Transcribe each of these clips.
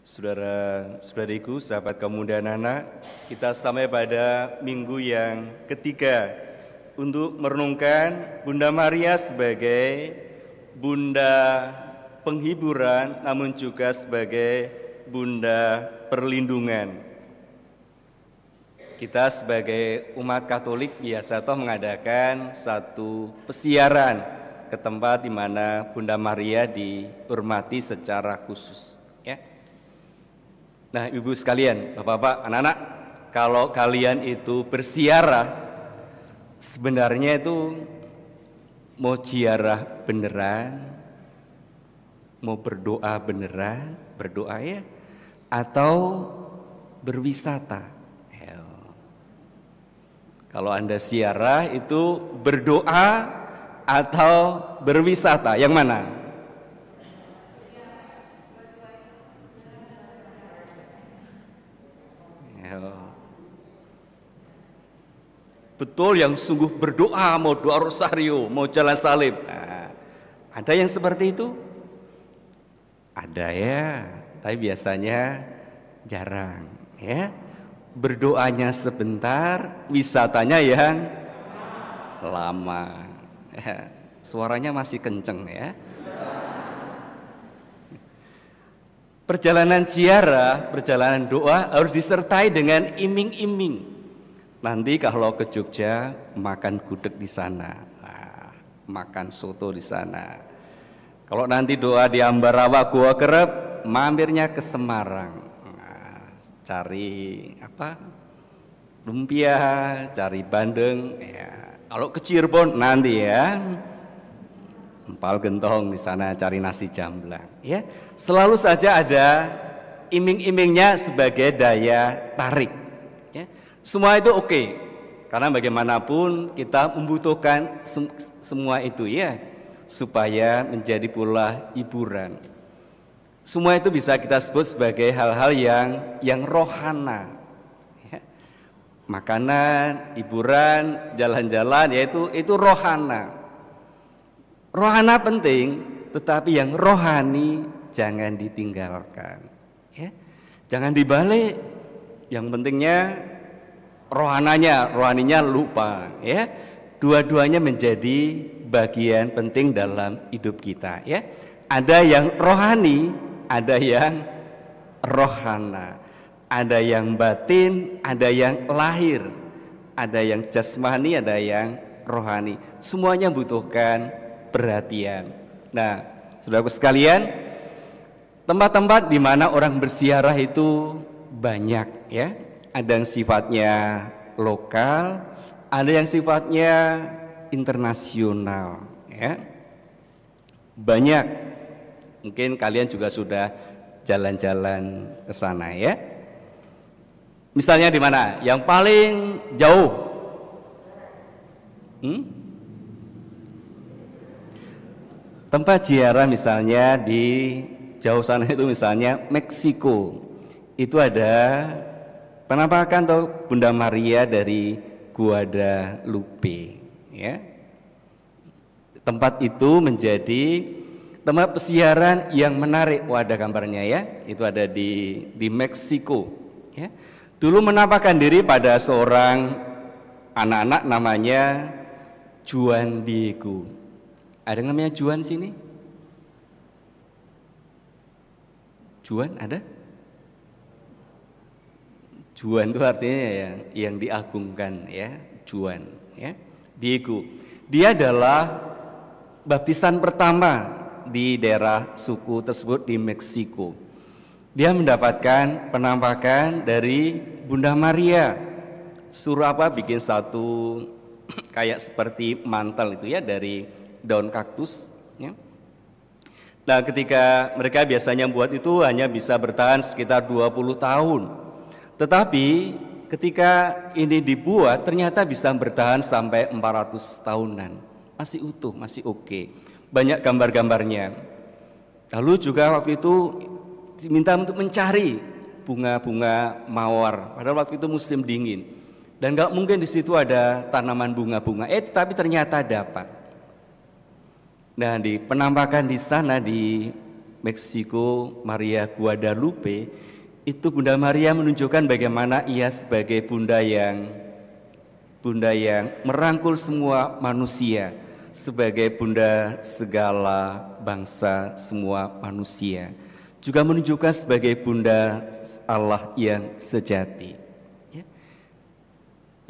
Saudara-saudariku, sahabat kaum muda anak, kita sampai pada minggu yang ketiga untuk merenungkan Bunda Maria sebagai Bunda penghiburan, namun juga sebagai Bunda perlindungan. Kita sebagai umat Katolik biasa mengadakan satu pesiaran ke tempat di mana Bunda Maria dihormati secara khusus. Nah, ibu sekalian, bapak-bapak, anak-anak, kalau kalian itu berziarah, sebenarnya itu mau ziarah beneran, mau berdoa beneran, berdoa ya, atau berwisata. Kalau Anda ziarah itu berdoa atau berwisata, yang mana? Betul, yang sungguh berdoa, mau doa rosario, mau jalan salib. Nah, ada yang seperti itu? Ada ya, tapi biasanya jarang ya. Berdoanya sebentar, wisatanya yang lama. Suaranya masih kenceng ya. Perjalanan ziarah, perjalanan doa harus disertai dengan iming-iming. Nanti kalau ke Jogja makan gudeg di sana, makan soto di sana. Kalau nanti doa di Ambarawa Goa Kerep, mampirnya ke Semarang, cari apa? Lumpia, cari bandeng. Ya. Kalau ke Cirebon nanti ya, empal gentong di sana, cari nasi jamblang. Ya, selalu saja ada iming-imingnya sebagai daya tarik. Semua itu oke, karena bagaimanapun kita membutuhkan semua itu ya, supaya menjadi pula hiburan. Semua itu bisa kita sebut sebagai hal-hal yang rohana. Ya. Makanan, hiburan, jalan-jalan, yaitu itu rohana. Rohana penting, tetapi yang rohani jangan ditinggalkan. Ya. Jangan dibalik, yang pentingnya rohaninya lupa ya. Dua-duanya menjadi bagian penting dalam hidup kita ya. Ada yang rohani, ada yang rohana. Ada yang batin, ada yang lahir. Ada yang jasmani, ada yang rohani. Semuanya membutuhkan perhatian. Nah, saudaraku sekalian, tempat-tempat di mana orang berziarah itu banyak ya. Ada yang sifatnya lokal, ada yang sifatnya internasional ya. Banyak. Mungkin kalian juga sudah jalan-jalan ke sana ya. Misalnya di mana? Yang paling jauh? Tempat ziarah misalnya di jauh sana itu misalnya Meksiko. Itu ada penampakan atau Bunda Maria dari Guadalupe ya. Tempat itu menjadi tempat pesiaran yang menarik. Ada gambarnya ya. Itu ada di Meksiko ya. Dulu menampakkan diri pada seorang anak-anak namanya Juan Diego. Ada yang namanya Juan sini? Juan ada? Juan itu artinya yang diagungkan ya, Juan ya. Diego. Dia adalah baptisan pertama di daerah suku tersebut di Meksiko. Dia mendapatkan penampakan dari Bunda Maria. Suruh apa? Bikin satu kayak seperti mantel itu ya dari daun kaktus ya. Nah, ketika mereka biasanya buat itu hanya bisa bertahan sekitar 20 tahun. Tetapi ketika ini dibuat ternyata bisa bertahan sampai 400 tahunan. Masih utuh, masih oke. Banyak gambar-gambarnya. Lalu juga waktu itu diminta untuk mencari bunga-bunga mawar. Padahal waktu itu musim dingin. Dan nggak mungkin di situ ada tanaman bunga-bunga. Tetapi ternyata dapat. Nah, di penampakan di sana di Meksiko, Maria Guadalupe, itu Bunda Maria menunjukkan bagaimana ia sebagai bunda yang merangkul semua manusia, sebagai bunda segala bangsa semua manusia, juga menunjukkan sebagai bunda Allah yang sejati. Ya.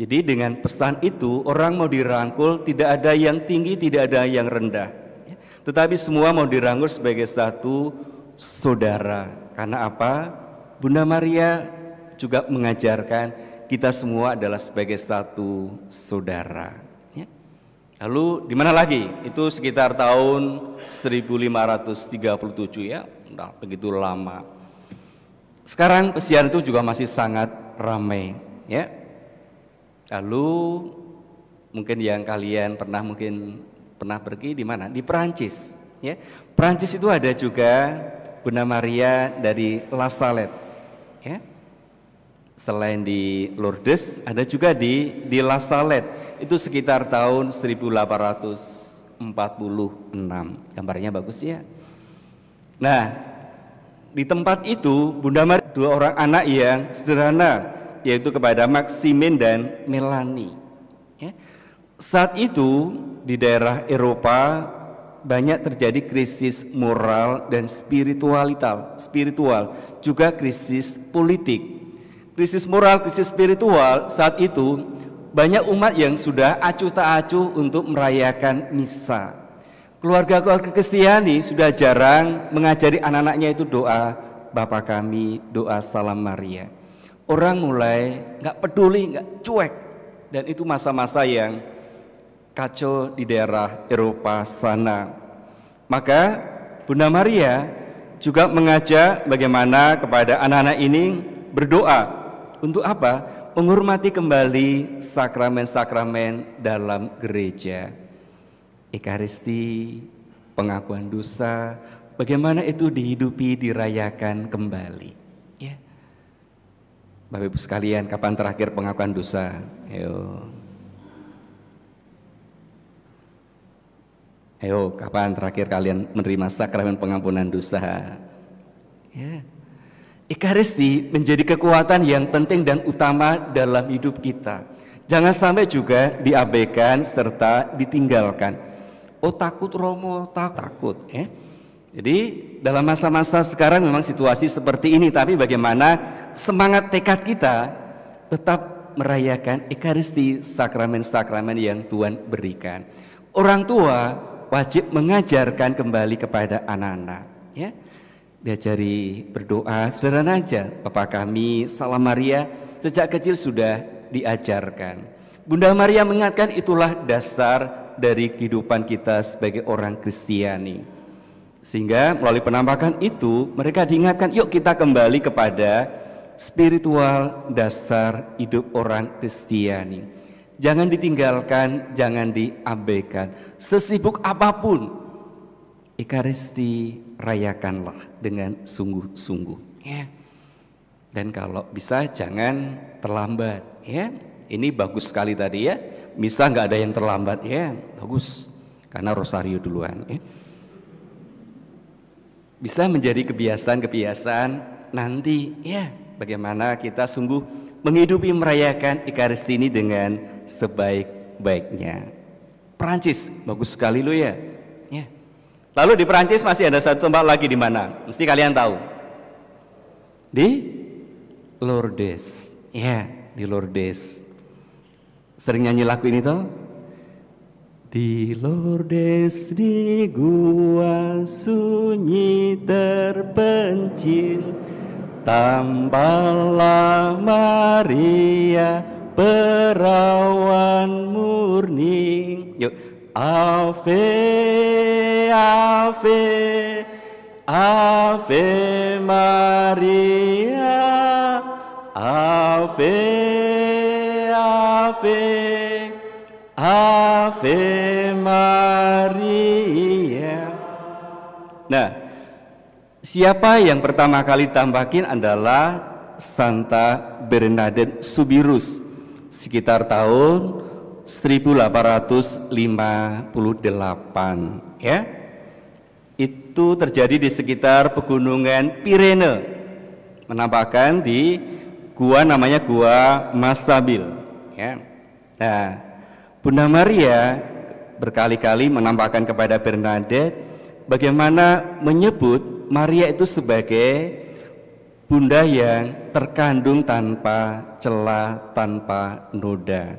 Jadi dengan pesan itu orang mau dirangkul, tidak ada yang tinggi, tidak ada yang rendah, ya. Tetapi semua mau dirangkul sebagai satu saudara. Karena apa? Bunda Maria juga mengajarkan kita semua adalah sebagai satu saudara. Ya. Lalu di mana lagi? Itu sekitar tahun 1537 ya, udah begitu lama. Sekarang pesiaran itu juga masih sangat ramai. Ya. Lalu mungkin yang kalian pernah pergi di mana? Di Perancis. Ya. Perancis itu ada juga Bunda Maria dari La Salette. Ya. Selain di Lourdes, ada juga di La Salette. Itu sekitar tahun 1846. Gambarnya bagus ya. Nah, di tempat itu Bunda Maria dua orang anak yang sederhana, yaitu kepada Maximin dan Melanie. Ya. Saat itu di daerah Eropa banyak terjadi krisis moral dan spiritual, juga krisis politik. Krisis moral, krisis spiritual saat itu banyak umat yang sudah acuh tak acuh untuk merayakan misa. Keluarga-keluarga Kristiani sudah jarang mengajari anak-anaknya itu doa Bapa Kami, doa Salam Maria. Orang mulai nggak peduli, nggak cuek, dan itu masa-masa yang kacau di daerah Eropa sana. Maka Bunda Maria juga mengajak bagaimana kepada anak-anak ini berdoa untuk apa? Menghormati kembali sakramen-sakramen dalam gereja. Ekaristi, pengakuan dosa, bagaimana itu dihidupi, dirayakan kembali. Ya. Bapak Ibu sekalian, kapan terakhir pengakuan dosa? Ayo, kapan terakhir kalian menerima sakramen pengampunan dosa? Ya. Ekaristi menjadi kekuatan yang penting dan utama dalam hidup kita. Jangan sampai juga diabaikan serta ditinggalkan. Oh takut Romo, takut. Jadi dalam masa-masa sekarang memang situasi seperti ini, tapi bagaimana semangat tekad kita tetap merayakan Ekaristi, sakramen-sakramen yang Tuhan berikan. Orang tua wajib mengajarkan kembali kepada anak-anak, ya. Diajari berdoa sederhana aja, Bapa Kami, Salam Maria, sejak kecil sudah diajarkan. Bunda Maria mengingatkan itulah dasar dari kehidupan kita sebagai orang Kristiani. Sehingga melalui penampakan itu mereka diingatkan, yuk kita kembali kepada spiritual dasar hidup orang Kristiani. Jangan ditinggalkan, jangan diabaikan. Sesibuk apapun, Ekaristi rayakanlah dengan sungguh-sungguh. Ya. Dan kalau bisa jangan terlambat. Ya, ini bagus sekali tadi ya. Misa nggak ada yang terlambat ya, bagus. Karena rosario duluan. Ya. Bisa menjadi kebiasaan-kebiasaan nanti. Ya, bagaimana kita sungguh menghidupi merayakan Ekaristi ini dengan sebaik-baiknya. Perancis bagus sekali lo ya. Ya. Lalu di Perancis masih ada satu tempat lagi di mana? Mesti kalian tahu. Di Lourdes. Ya, di Lourdes. Sering nyanyi lagu ini toh? Di Lourdes di gua sunyi terpencil, tambalah Maria perawan murni. Yuk, Ave, Ave, Ave Maria, Ave, Ave, Ave Maria. Nah, siapa yang pertama kali tambahin adalah Santa Bernadette Soubirous sekitar tahun 1858 ya. itu terjadi di sekitar pegunungan Pirene, menampakkan di gua namanya Gua Masabil, ya. Nah, Bunda Maria berkali-kali menampakkan kepada Bernadette bagaimana menyebut Maria itu sebagai bunda yang terkandung tanpa celah, tanpa noda.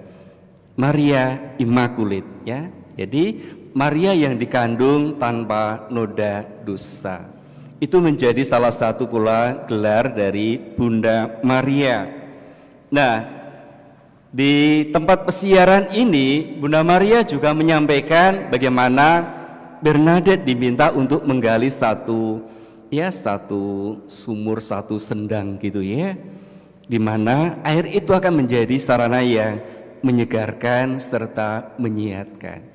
Maria Immaculate, ya. Jadi Maria yang dikandung tanpa noda dosa. Itu menjadi salah satu pula gelar dari Bunda Maria. Nah, di tempat pesiaran ini Bunda Maria juga menyampaikan bagaimana Bernadette diminta untuk menggali satu sumur, satu sendang gitu ya, di mana air itu akan menjadi sarana yang menyegarkan serta menyehatkan.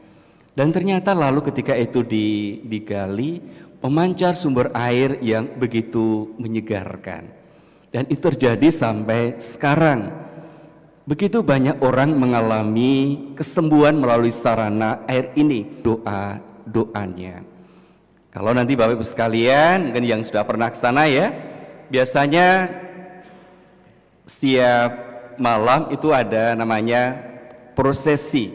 Dan ternyata lalu ketika itu digali, memancar sumber air yang begitu menyegarkan. Dan itu terjadi sampai sekarang. Begitu banyak orang mengalami kesembuhan melalui sarana air ini, doanya. Kalau nanti Bapak Ibu sekalian, mungkin yang sudah pernah ke sana ya, biasanya setiap malam itu ada namanya prosesi,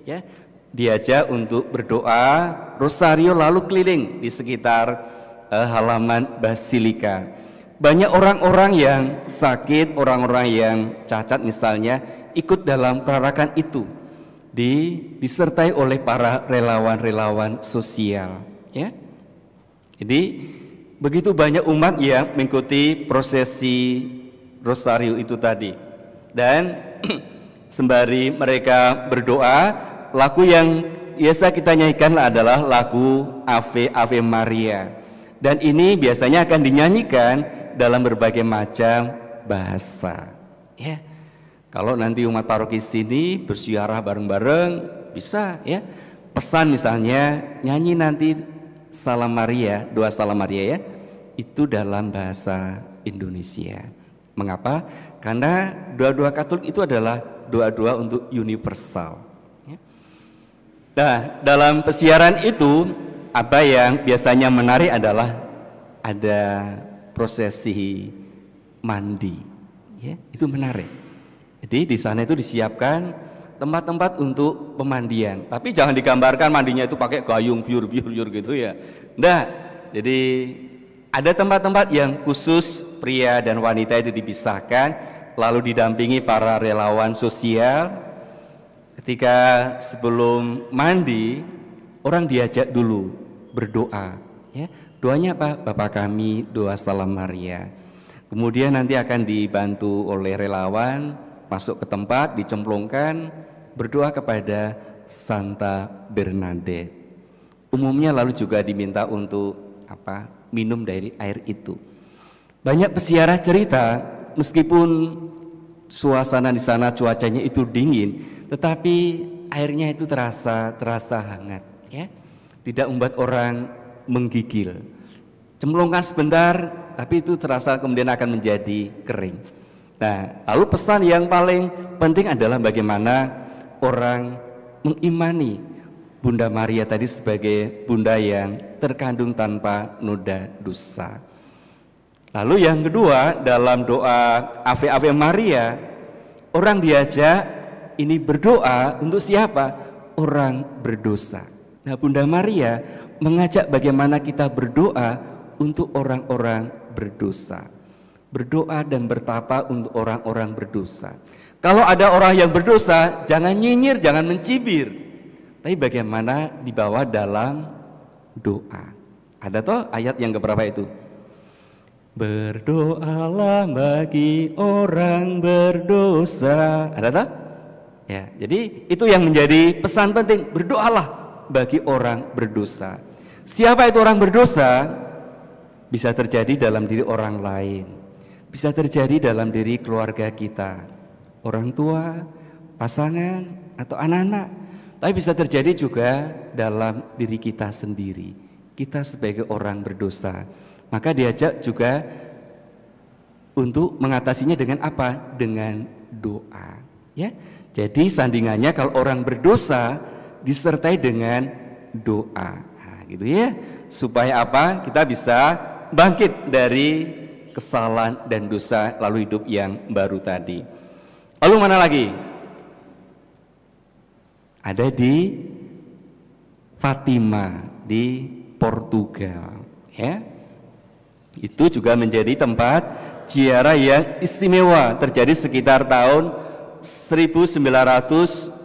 ya. Diajak untuk berdoa rosario lalu keliling di sekitar halaman basilika. Banyak orang-orang yang sakit, orang-orang yang cacat misalnya ikut dalam perarakan itu, disertai oleh para relawan-relawan sosial, ya. Jadi begitu banyak umat yang mengikuti prosesi rosario itu tadi. Dan sembari mereka berdoa, lagu yang biasa kita nyanyikan adalah lagu Ave Ave Maria, dan ini biasanya akan dinyanyikan dalam berbagai macam bahasa, ya. Kalau nanti umat paroki sini bersiarah bareng-bareng bisa, ya. Pesan misalnya nyanyi nanti Salam Maria, doa Salam Maria, ya, itu dalam bahasa Indonesia. Mengapa? Karena doa-doa Katolik itu adalah doa-doa untuk universal. Nah, dalam pesiaran itu apa yang biasanya menarik adalah ada prosesi mandi, ya, itu menarik. Jadi di sana itu disiapkan tempat-tempat untuk pemandian, tapi jangan digambarkan mandinya itu pakai gayung biur-biur gitu ya. Nah, jadi ada tempat-tempat yang khusus pria dan wanita itu dipisahkan, lalu didampingi para relawan sosial. Ketika sebelum mandi, orang diajak dulu berdoa, ya. Doanya apa? Bapa kami, doa Salam Maria. Kemudian nanti akan dibantu oleh relawan masuk ke tempat, dicemplungkan, berdoa kepada Santa Bernadette. Umumnya lalu juga diminta untuk minum dari air itu. Banyak pesiarah cerita, meskipun suasana di sana cuacanya itu dingin, tetapi airnya itu terasa hangat, ya. Tidak membuat orang menggigil. Cemplungkan sebentar, tapi itu terasa kemudian akan menjadi kering. Nah, lalu pesan yang paling penting adalah bagaimana orang mengimani Bunda Maria tadi sebagai bunda yang terkandung tanpa noda dosa. Lalu yang kedua, dalam doa Ave Ave Maria, orang diajak ini berdoa untuk siapa? Orang berdosa. Nah, Bunda Maria mengajak bagaimana kita berdoa untuk orang-orang berdosa. Berdoa dan bertapa untuk orang-orang berdosa. Kalau ada orang yang berdosa, jangan nyinyir, jangan mencibir, tapi bagaimana dibawa dalam doa. Ada toh ayat yang keberapa itu? Berdoalah bagi orang berdosa. Ada tak? Ya, jadi itu yang menjadi pesan penting. Berdoalah bagi orang berdosa. Siapa itu orang berdosa? Bisa terjadi dalam diri orang lain, bisa terjadi dalam diri keluarga kita, orang tua, pasangan, atau anak-anak. Tapi bisa terjadi juga dalam diri kita sendiri. Kita sebagai orang berdosa. Maka diajak juga untuk mengatasinya dengan apa? Dengan doa, ya. Jadi sandingannya kalau orang berdosa disertai dengan doa, nah, gitu ya, supaya apa? Kita bisa bangkit dari kesalahan dan dosa lalu hidup yang baru tadi. Lalu mana lagi? Ada di Fatima di Portugal, ya. Itu juga menjadi tempat ziarah yang istimewa, terjadi sekitar tahun 1917.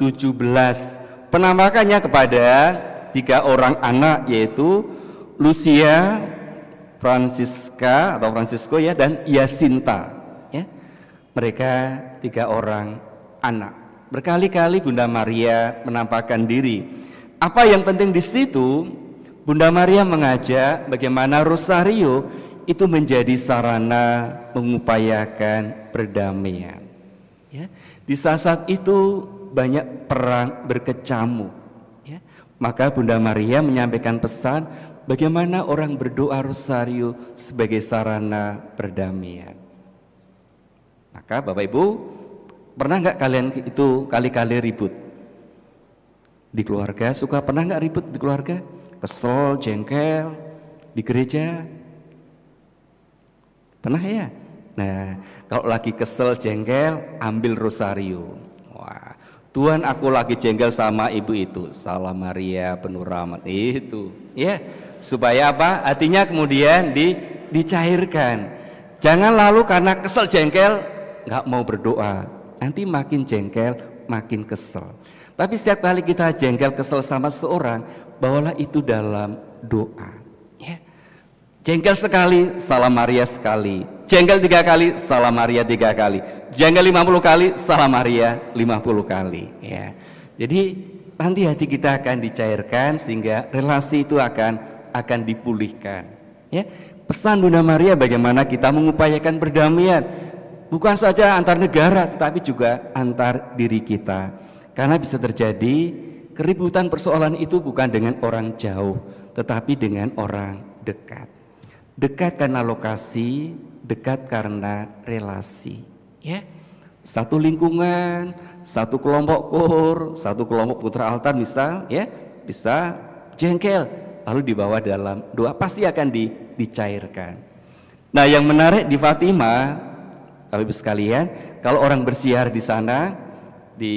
Penampakannya kepada 3 orang anak, yaitu Lucia, Francisco ya, dan Jacinta, ya. Mereka 3 orang anak. Berkali-kali Bunda Maria menampakkan diri. Apa yang penting di situ, Bunda Maria mengajak bagaimana rosario itu menjadi sarana mengupayakan perdamaian. Ya. Di saat itu banyak perang berkecamuk. Ya. Maka Bunda Maria menyampaikan pesan bagaimana orang berdoa rosario sebagai sarana perdamaian. Maka Bapak Ibu, pernah nggak kalian itu kali-kali ribut? Di keluarga pernah nggak ribut di keluarga? Kesel, jengkel, di gereja? Pernah ya? Nah, kalau lagi kesel, jengkel, ambil rosario. Wah, Tuhan, aku lagi jengkel sama ibu itu. Salam Maria penuh rahmat itu, ya. Supaya apa? Hatinya kemudian dicairkan. Jangan lalu karena kesel jengkel nggak mau berdoa. Nanti makin jengkel, makin kesel. Tapi setiap kali kita jengkel kesel sama seorang, bawalah itu dalam doa. Ya. Jengkel sekali, salam Maria sekali. Jengkel 3 kali, salam Maria 3 kali. Jengkel 50 kali, salam Maria 50 kali. Ya. Jadi nanti hati kita akan dicairkan sehingga relasi itu akan dipulihkan. Ya. Pesan Bunda Maria bagaimana kita mengupayakan perdamaian, bukan saja antar negara, tetapi juga antar diri kita. Karena bisa terjadi keributan persoalan itu bukan dengan orang jauh, tetapi dengan orang dekat. Dekat karena lokasi, dekat karena relasi. Ya, satu lingkungan, satu kelompok kur, satu kelompok putra altar misal, ya, bisa jengkel, lalu dibawa dalam doa pasti akan dicairkan. Nah, yang menarik di Fatima, Bapak Ibu sekalian, kalau orang bersiar di sana, di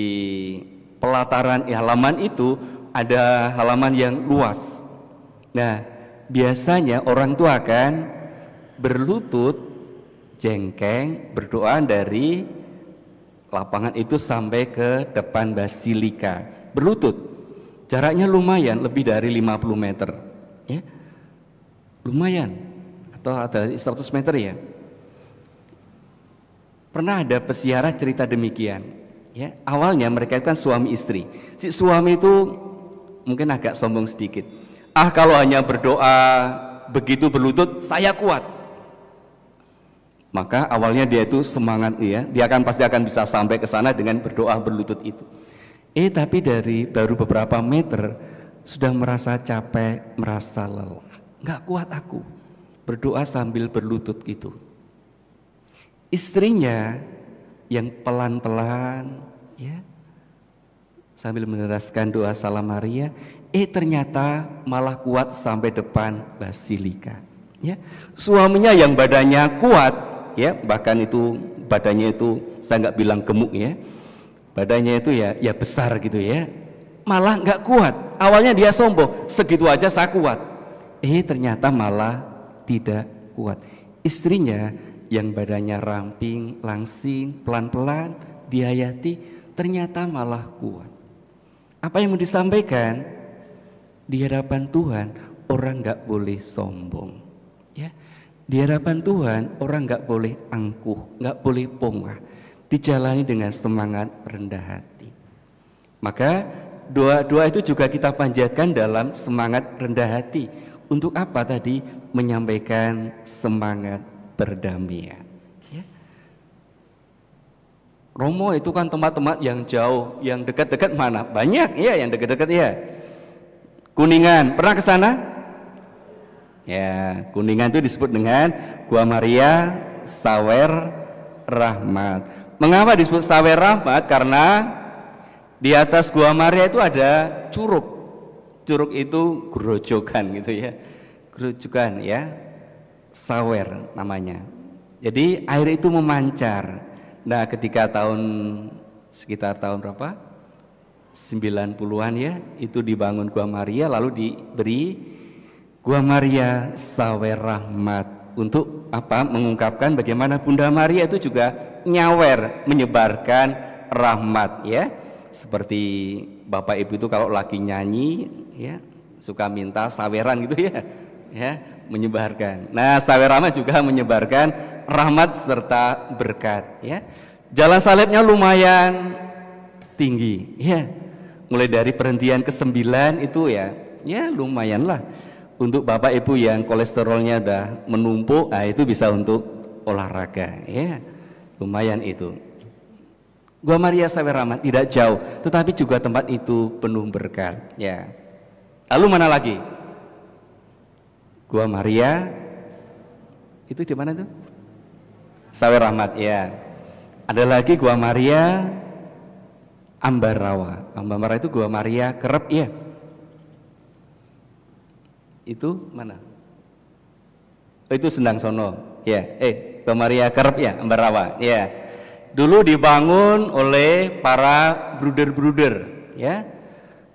pelataran halaman itu ada halaman yang luas. Nah, biasanya orang tua akan berlutut, jengkeng, berdoa dari lapangan itu sampai ke depan basilika. Berlutut, jaraknya lumayan, lebih dari 50 meter, ya. Lumayan, atau ada 100 meter ya. Pernah ada peziarah cerita demikian. Ya, awalnya mereka kan suami istri. Si suami itu mungkin agak sombong sedikit. Kalau hanya berdoa begitu berlutut, saya kuat. Maka awalnya dia itu semangat, ya, dia pasti akan bisa sampai ke sana dengan berdoa berlutut itu. Tapi baru beberapa meter sudah merasa capek, merasa lelah. Nggak kuat aku berdoa sambil berlutut itu. Istrinya yang pelan-pelan, ya, sambil meneruskan doa salam Maria, ternyata malah kuat sampai depan basilika. Ya, suaminya yang badannya kuat, ya, bahkan itu badannya itu saya nggak bilang gemuk, ya, badannya itu ya besar gitu, ya, malah nggak kuat. Awalnya dia sombong, segitu aja saya kuat. Ternyata malah tidak kuat. Istrinya yang badannya ramping, langsing, pelan-pelan dihayati, ternyata malah kuat. Apa yang mau disampaikan? Di hadapan Tuhan orang nggak boleh sombong, ya. Di hadapan Tuhan orang nggak boleh angkuh, nggak boleh pongah, dijalani dengan semangat rendah hati. Maka doa-doa itu juga kita panjatkan dalam semangat rendah hati. Untuk apa tadi? Menyampaikan semangat perdamaian. Ya. Romo itu kan tempat-tempat yang jauh, yang dekat-dekat mana? Banyak, ya, yang dekat-dekat, ya. Kuningan, pernah ke sana? Ya, Kuningan itu disebut dengan Gua Maria Sawer Rahmat. Mengapa disebut Sawer Rahmat? Karena di atas Gua Maria itu ada curug. Curug itu grojogan gitu, ya. kerucukan ya, sawer namanya. Jadi air itu memancar. Nah, ketika sekitar tahun berapa? 90-an ya, itu dibangun Gua Maria, lalu diberi Gua Maria Sawer Rahmat untuk apa? Mengungkapkan bagaimana Bunda Maria itu juga nyawer, menyebarkan rahmat ya. Seperti Bapak Ibu itu kalau lagi nyanyi ya, suka minta saweran gitu ya. Ya, menyebarkan. Nah, Sawer Rahmat juga menyebarkan rahmat serta berkat ya. Jalan salibnya lumayan tinggi ya. Mulai dari perhentian ke-9 itu ya lumayan lah. Untuk Bapak Ibu yang kolesterolnya udah menumpuk, nah itu bisa untuk olahraga ya. Lumayan itu. Gua Maria Sawer Rahmat tidak jauh, tetapi juga tempat itu penuh berkat ya. Lalu mana lagi? Gua Maria itu di mana tuh? Sawer Rahmat ya. Ada lagi Gua Maria Ambarawa. Ambarawa itu Gua Maria Kerep ya. Itu mana? Oh, itu Sendang Sono ya. Gua Maria Kerep ya, Ambarawa ya. Dulu dibangun oleh para bruder-bruder ya.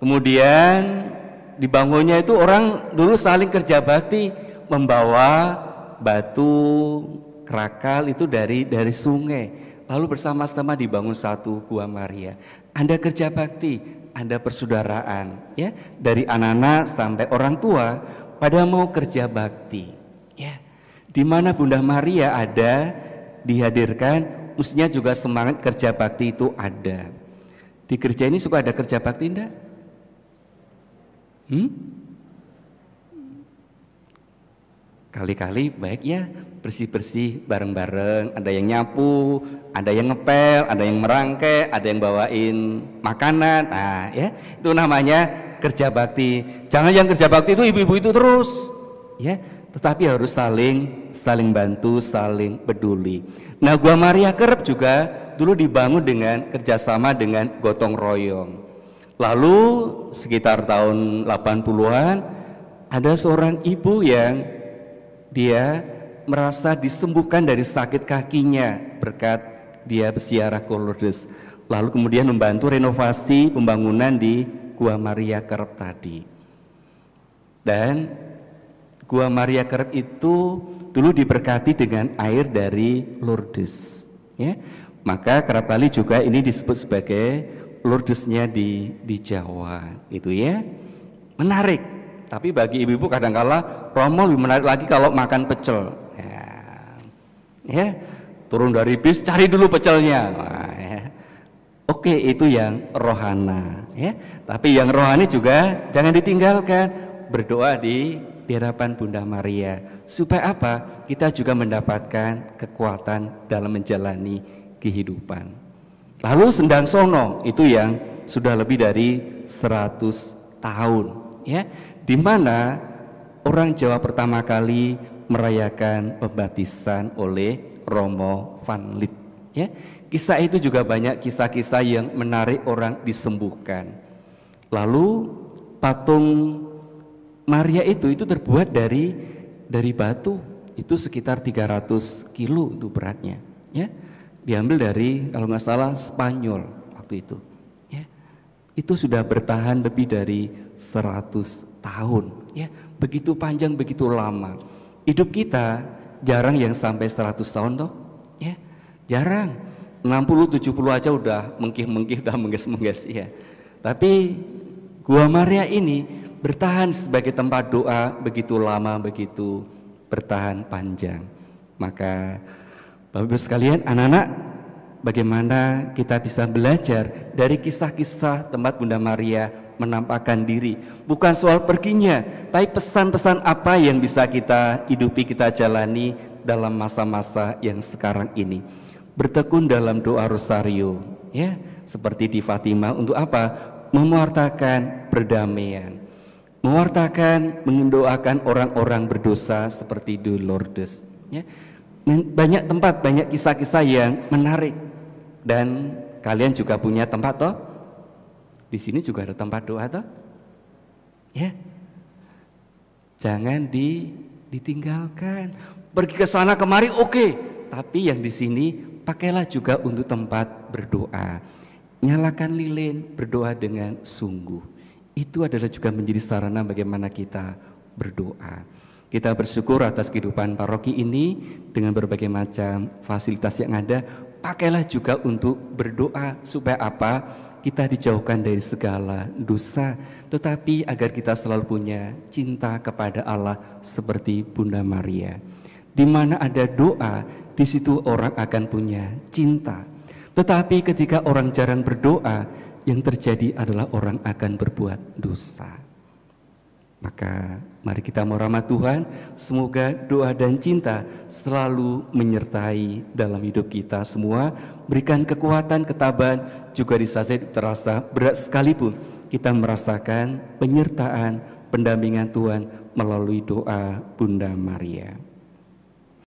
Kemudian dibangunnya itu orang dulu saling kerja bakti, membawa batu krakal itu dari sungai, lalu bersama-sama dibangun satu Gua Maria. Ada kerja bakti, ada persaudaraan ya, dari anak-anak sampai orang tua pada mau kerja bakti ya. Di mana Bunda Maria ada dihadirkan, mestinya juga semangat kerja bakti itu ada. Di gereja ini suka ada kerja bakti enggak? Kali-kali baik ya bersih-bersih bareng-bareng, ada yang nyapu, ada yang ngepel, ada yang merangkai, ada yang bawain makanan. Nah ya, itu namanya kerja bakti. Jangan yang kerja bakti itu ibu-ibu itu terus ya, tetapi harus saling bantu, saling peduli. Nah, Gua Maria Kerep juga dulu dibangun dengan kerjasama dengan gotong royong. Lalu sekitar tahun 80-an ada seorang ibu yang dia merasa disembuhkan dari sakit kakinya berkat dia berziarah ke Lourdes. Lalu kemudian membantu renovasi pembangunan di Gua Maria Kerep tadi. Dan Gua Maria Kerep itu dulu diberkati dengan air dari Lourdes ya. Maka kerap kali juga ini disebut sebagai Lourdesnya di Jawa itu ya. Menarik. Tapi bagi ibu-ibu kadang-kala romo lebih menarik lagi kalau makan pecel ya. Turun dari bis cari dulu pecelnya. Nah, ya. Oke, itu yang rohana ya. Tapi yang rohani juga jangan ditinggalkan, berdoa di hadapan Bunda Maria supaya apa? Kita juga mendapatkan kekuatan dalam menjalani kehidupan. Lalu Sendang Sono itu yang sudah lebih dari 100 tahun ya, di mana orang Jawa pertama kali merayakan pembaptisan oleh Romo Van Lith ya. Kisah itu juga banyak kisah-kisah yang menarik orang disembuhkan. Lalu patung Maria itu terbuat dari batu, itu sekitar 300 kilo itu beratnya ya. Diambil dari kalau nggak salah Spanyol waktu itu ya. Itu sudah bertahan lebih dari 100 tahun ya. Begitu panjang, begitu lama. Hidup kita jarang yang sampai 100 tahun toh ya. Jarang. 60 70 aja udah mengkih-mengkih, udah mengges-mengges ya. Tapi Gua Maria ini bertahan sebagai tempat doa begitu lama, begitu bertahan panjang. Maka Bapak Ibu sekalian, anak-anak, bagaimana kita bisa belajar dari kisah-kisah tempat Bunda Maria menampakkan diri. Bukan soal perginya, tapi pesan-pesan apa yang bisa kita hidupi, kita jalani dalam masa-masa yang sekarang ini. Bertekun dalam doa rosario, ya, seperti di Fatima untuk apa? Mewartakan perdamaian, mewartakan, mendoakan orang-orang berdosa seperti di Lourdes. Ya. Banyak tempat, banyak kisah-kisah yang menarik, dan kalian juga punya tempat toh. Di sini juga ada tempat doa toh, ya. Jangan ditinggalkan. Pergi ke sana kemari oke, tapi yang di sini pakailah juga untuk tempat berdoa. Nyalakan lilin, berdoa dengan sungguh. Itu adalah juga menjadi sarana bagaimana kita berdoa. Kita bersyukur atas kehidupan paroki ini dengan berbagai macam fasilitas yang ada. Pakailah juga untuk berdoa supaya apa? Kita dijauhkan dari segala dosa, tetapi agar kita selalu punya cinta kepada Allah seperti Bunda Maria. Di mana ada doa, di situ orang akan punya cinta. Tetapi ketika orang jarang berdoa, yang terjadi adalah orang akan berbuat dosa. Maka mari kita mau rahmat Tuhan, semoga doa dan cinta selalu menyertai dalam hidup kita semua, berikan kekuatan, ketabahan, juga di saat terasa berat sekalipun kita merasakan penyertaan, pendampingan Tuhan melalui doa Bunda Maria.